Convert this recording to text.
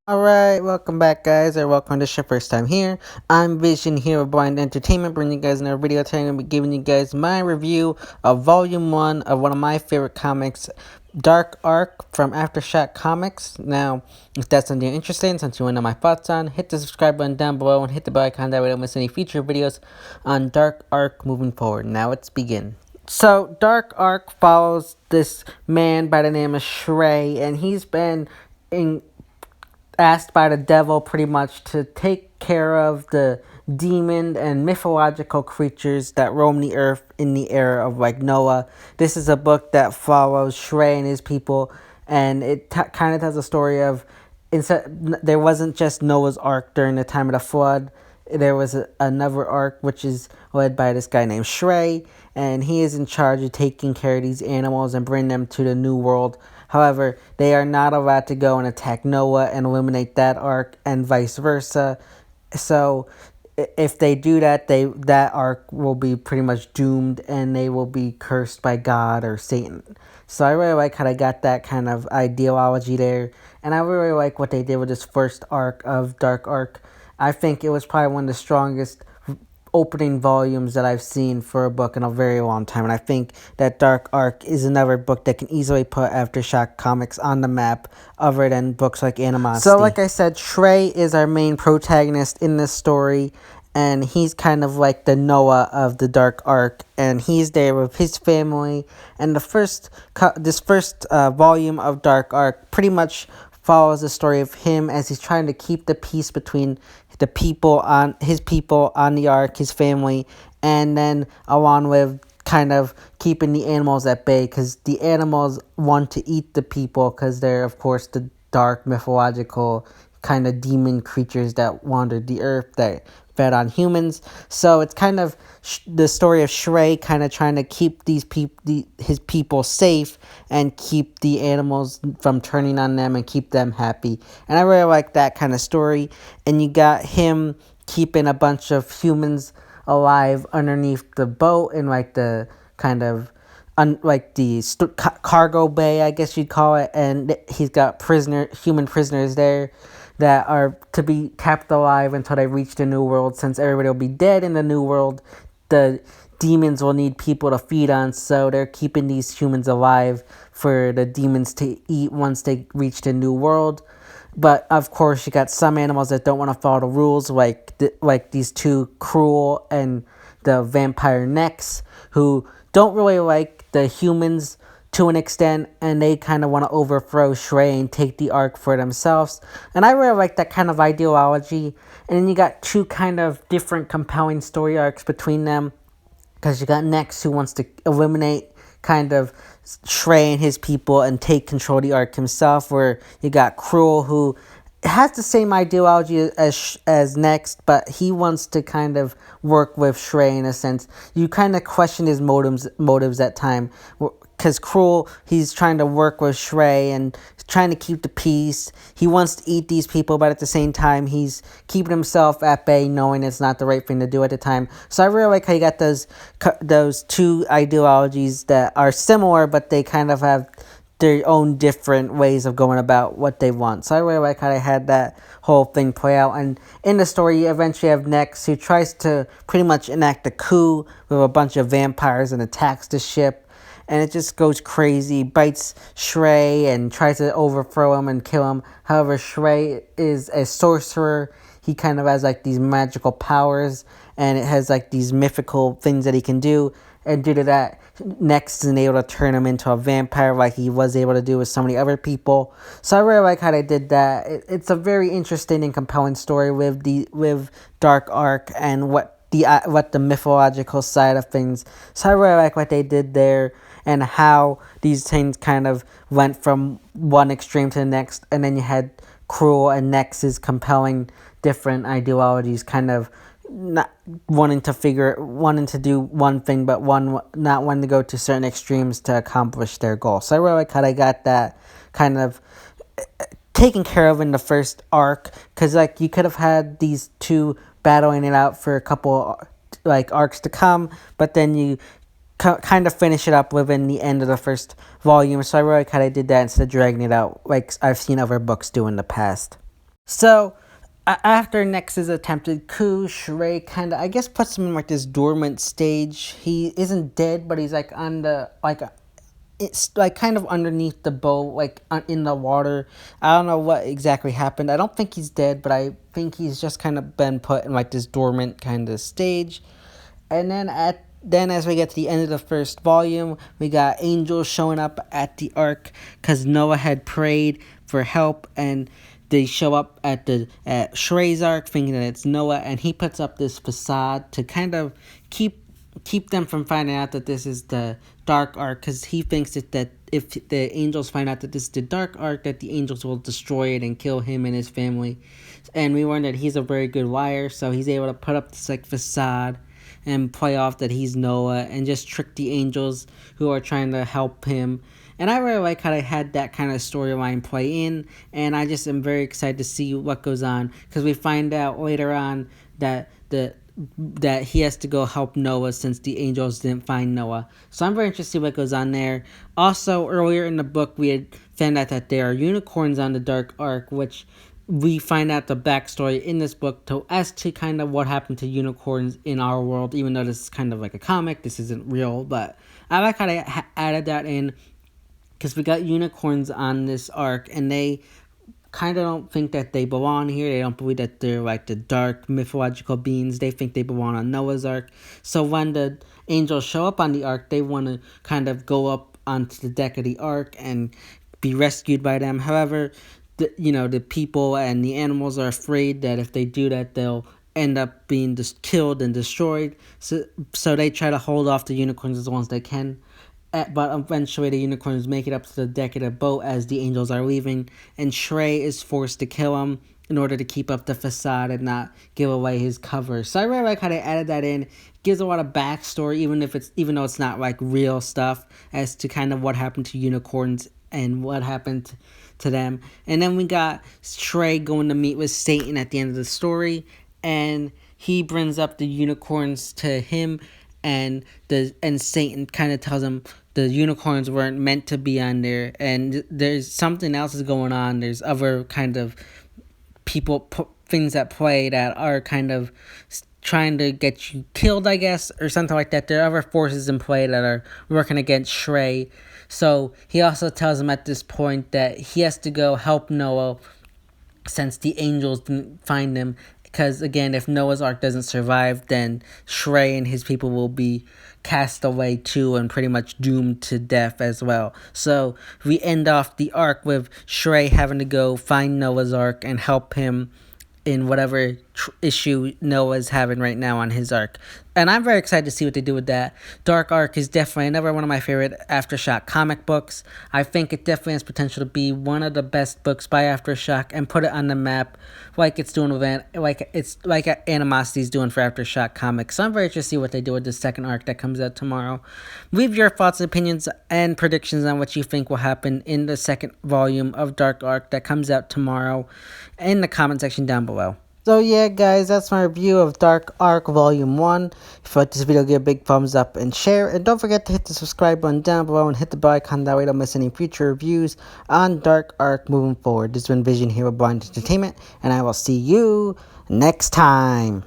Alright, welcome back guys, or welcome to your first time here. I'm Vision here with Blind Entertainment, bringing you guys another video today. I'm going to be giving you guys my review of Volume 1 of one of my favorite comics, Dark Ark from Aftershock Comics. Now, if that's something you're interested in, since you want to know my thoughts on, hit the subscribe button down below and hit the bell icon, that way you don't miss any future videos on Dark Ark moving forward. Now let's begin. So, Dark Ark follows this man by the name of Shrey, and he's been asked by the devil pretty much to take care of the demon and mythological creatures that roam the earth in the era of like Noah. This is a book that follows Shrey and his people, and it kind of tells a story of there wasn't just Noah's Ark during the time of the flood. There was another ark which is led by this guy named Shrey, and he is in charge of taking care of these animals and bring them to the new world. However, they are not allowed to go and attack Noah and eliminate that ark, and vice versa. So if they do that, that ark will be pretty much doomed, and they will be cursed by God or Satan. So I really like how they got that kind of ideology there, and I really like what they did with this first arc of Dark Ark. I think it was probably one of the strongest opening volumes that I've seen for a book in a very long time, and I think that Dark Ark is another book that can easily put Aftershock Comics on the map other than books like Animosity. So like I said, Shrey is our main protagonist in this story, and he's kind of like the Noah of the Dark Ark, and he's there with his family, and this first volume of Dark Ark pretty much follows the story of him as he's trying to keep the peace between the people on the ark, his family, and then along with kind of keeping the animals at bay, because the animals want to eat the people, because they're of course the dark mythological kind of demon creatures that wandered the earth that fed on humans. So it's kind of the story of Shrey kind of trying to keep his people safe and keep the animals from turning on them and keep them happy. And I really like that kind of story. And you got him keeping a bunch of humans alive underneath the boat in like the kind of cargo bay, I guess you'd call it, and he's got human prisoners there that are to be kept alive until they reach the new world. Since everybody will be dead in the new world, the demons will need people to feed on, so they're keeping these humans alive for the demons to eat once they reach the new world. But of course, you got some animals that don't want to follow the rules, like these two, Cruel and the vampire Nex, who don't really like the humans to an extent, and they kind of want to overthrow Shrey and take the ark for themselves. And I really like that kind of ideology. And then you got two kind of different compelling story arcs between them, because you got Nex, who wants to eliminate kind of Shrey and his people and take control of the ark himself, where you got Cruel, who has the same ideology as Nex, but he wants to kind of work with Shrey in a sense. You kind of question his motives at time, because Cruel, he's trying to work with Shrey and trying to keep the peace. He wants to eat these people, but at the same time, he's keeping himself at bay, knowing it's not the right thing to do at the time. So I really like how you got those two ideologies that are similar, but they kind of have their own different ways of going about what they want. So I really like how they had that whole thing play out. And in the story, you eventually have Nex, who tries to pretty much enact a coup with a bunch of vampires and attacks the ship. And it just goes crazy, bites Shrey and tries to overthrow him and kill him. However, Shrey is a sorcerer. He kind of has like these magical powers, and it has like these mythical things that he can do. And due to that, Nex isn't able to turn him into a vampire like he was able to do with so many other people. So I really like how they did that. It's a very interesting and compelling story with Dark Ark and what the mythological side of things. So I really like what they did there, and how these things kind of went from one extreme to the next, and then you had Cruel and Nex's compelling different ideologies, kind of not wanting to do one thing, but not wanting to go to certain extremes to accomplish their goal. So I really like how they got that kind of taken care of in the first arc, because like you could have had these two battling it out for a couple like arcs to come, but then you kind of finish it up within the end of the first volume. So I really kind of did that instead of dragging it out like I've seen other books do in the past. So after Nex's attempted coup, Shrey kind of, I guess, puts him in like this dormant stage. He isn't dead, but he's like on the it's like kind of underneath the boat, like in the water. I don't know what exactly happened. I don't think he's dead, but I think he's just kind of been put in like this dormant kind of stage. And then as we get to the end of the first volume, we got angels showing up at the Ark because Noah had prayed for help, and they show up at Shrey's Ark thinking that it's Noah, and he puts up this facade to kind of keep them from finding out that this is the Dark Ark, because he thinks that if the angels find out that this is the Dark Ark, that the angels will destroy it and kill him and his family. And we learned that he's a very good liar, so he's able to put up this like facade and play off that he's Noah and just trick the angels who are trying to help him. And I really like how they had that kind of storyline play in, and I just am very excited to see what goes on, because we find out later on that he has to go help Noah since the angels didn't find Noah. So I'm very interested to see what goes on there. Also, earlier in the book, we had found out that there are unicorns on the Dark Ark, which we find out the backstory in this book as to kind of what happened to unicorns in our world, even though this is kind of like a comic. This isn't real, but I like how they added that in, because we got unicorns on this ark, and they kind of don't think that they belong here. They don't believe that they're like the dark mythological beings. They think they belong on Noah's Ark. So when the angels show up on the ark, they want to kind of go up onto the deck of the ark and be rescued by them. However, the people and the animals are afraid that if they do that, they'll end up being killed and destroyed. So they try to hold off the unicorns as long as they can. But eventually the unicorns make it up to the deck of the boat as the angels are leaving, and Shrey is forced to kill him in order to keep up the facade and not give away his cover. So I really like how they added that in. It gives a lot of backstory, even though it's not like real stuff, as to kind of what happened to unicorns and what happened to them. And then we got Shrey going to meet with Satan at the end of the story, and he brings up the unicorns to him, and Satan kind of tells him the unicorns weren't meant to be on there, and there's something else is going on. There's other kind of things at play that are kind of trying to get you killed, I guess, or something like that. There are other forces in play that are working against Shrey. So he also tells him at this point that he has to go help Noah since the angels didn't find him. Because, again, if Noah's Ark doesn't survive, then Shrey and his people will be cast away too and pretty much doomed to death as well. So we end off the arc with Shrey having to go find Noah's Ark and help him in whatever issue Noah's having right now on his arc. And I'm very excited to see what they do with that. Dark Ark is definitely another one of my favorite Aftershock comic books. I think it definitely has potential to be one of the best books by Aftershock and put it on the map like it's doing with Animosity's doing for Aftershock comics. So I'm very interested to see what they do with the second arc that comes out tomorrow. Leave your thoughts, opinions, and predictions on what you think will happen in the second volume of Dark Ark that comes out tomorrow in the comment section down below. So yeah, guys, that's my review of Dark Ark Volume 1. If you like this video, give a big thumbs up and share. And don't forget to hit the subscribe button down below and hit the bell icon. That way you don't miss any future reviews on Dark Ark moving forward. This has been Vision here with Blind Entertainment, and I will see you next time.